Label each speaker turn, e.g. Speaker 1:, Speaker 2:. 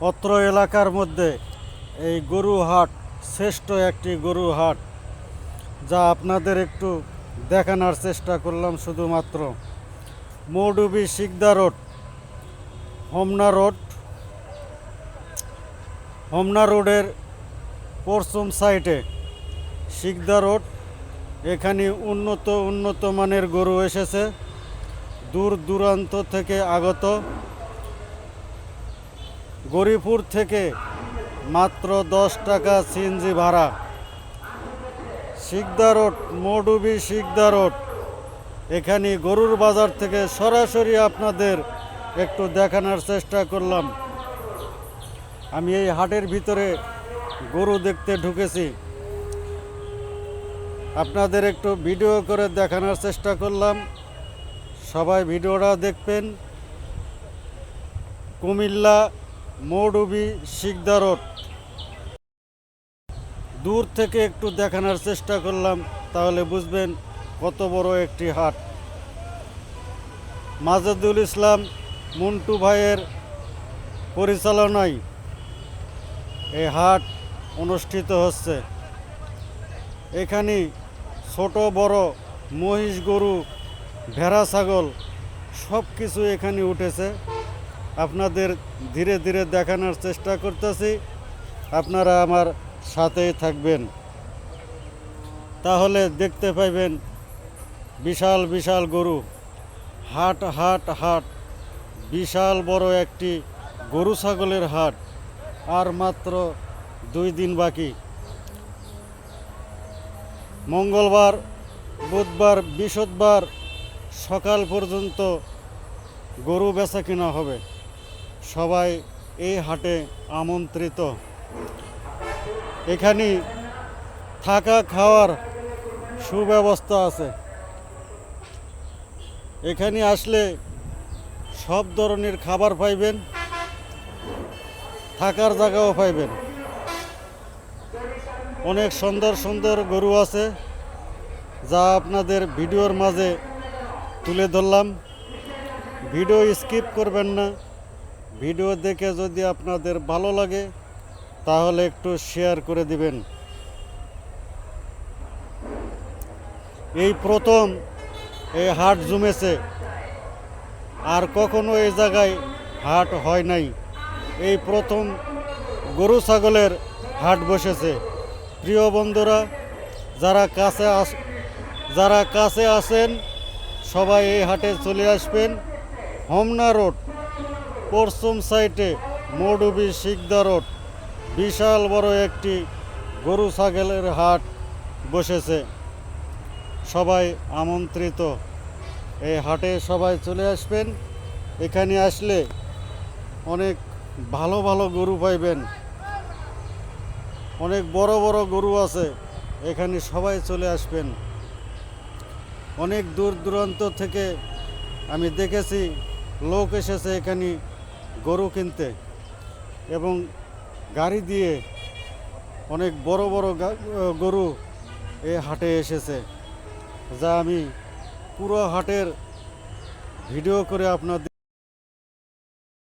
Speaker 1: অত্র এলাকার মধ্যে এই গরু হাট শ্রেষ্ঠ একটি গরু হাট, যা আপনাদের একটু দেখানোর চেষ্টা করলাম। শুধুমাত্র মৌডুবি শিকদা রোড, হোমনা রোডের পশ্চিম সাইডে শিকদা রোড। এখানে উন্নত মানের গরু এসেছে, দূর দূরান্ত থেকে আগত। গরিপুর থেকে মাত্র 10 টাকা সিএনজি ভাড়া। শিকদা রোড, মৌডুবি শিকদা রোড। এখানে গরুর বাজার থেকে সরাসরি আপনাদের একটু দেখানোর চেষ্টা করলাম। আমি এই হাটের ভিতরে গরু দেখতে ঢুকেছি, আপনাদের একটু ভিডিও করে দেখানোর চেষ্টা করলাম। সবাই ভিডিওটা দেখবেন। কুমিল্লা মৌডুবি শিকদা রোড দূর থেকে একটু দেখানোর চেষ্টা করলাম, তাহলে বুঝবেন কত বড় একটি হাট। মাজেদুল ইসলাম মন্টু ভাইয়ের পরিচালনায় এই হাট অনুষ্ঠিত হচ্ছে। এখানে ছোট বড় মহিষ, গরু, ভেড়া, ছাগল সব কিছু এখানে উঠেছে। আপনাদের ধীরে ধীরে দেখানোর চেষ্টা করতেছি, আপনারা আমার সাথেই থাকবেন, তাহলে দেখতে পাইবেন বিশাল বিশাল গরু। হাট হাট হাট, বিশাল বড় একটি গরু ছাগলের হাট। আর মাত্র 2 দিন বাকি। মঙ্গলবার, বুধবার, বৃহস্পতিবার সকাল পর্যন্ত গরু বেচা কিনা হবে। সবাই এই হাটে আমন্ত্রিত। এখানে থাকা খাওয়ার সুব্যবস্থা আছে। এখানে আসলে সব ধরনের খাবার পাইবেন, থাকার জায়গাও পাইবেন। অনেক সুন্দর সুন্দর গরু আছে, যা আপনাদের ভিডিওর মাঝে তুলে ধরলাম। ভিডিও স্কিপ করবেন না। ভিডিও দেখে যদি আপনাদের ভালো লাগে তাহলে একটু শেয়ার করে দিবেন। এই প্রথম এই হাট জমেছে, আর কখনো এই জায়গায় হাট হয় নাই। এই প্রথম গরু ছাগলের হাট বসেছে। প্রিয় বন্ধুরা, যারা কাছে আছেন সবাই এই হাটে চলে আসবেন। হোমনা রোড পশ্চিম সাইডে মৌডুবি শিকদা রোড, বিশাল বড় একটি গরু ছাগলের হাট বসেছে। সবাই আমন্ত্রিত। এই হাটে সবাই চলে আসবেন। এখানে আসলে অনেক ভালো ভালো গরু পাইবেন। অনেক বড় বড় গরু আছে, এখানে সবাই চলে আসবেন। অনেক দূর দূরান্ত থেকে আমি দেখেছি লোক এসেছে এখানে গরু কিনতে, এবং গাড়ি দিয়ে অনেক বড় বড় গরু এই হাটে এসেছে, যা আমি পুরো হাটের ভিডিও করে আপনাদের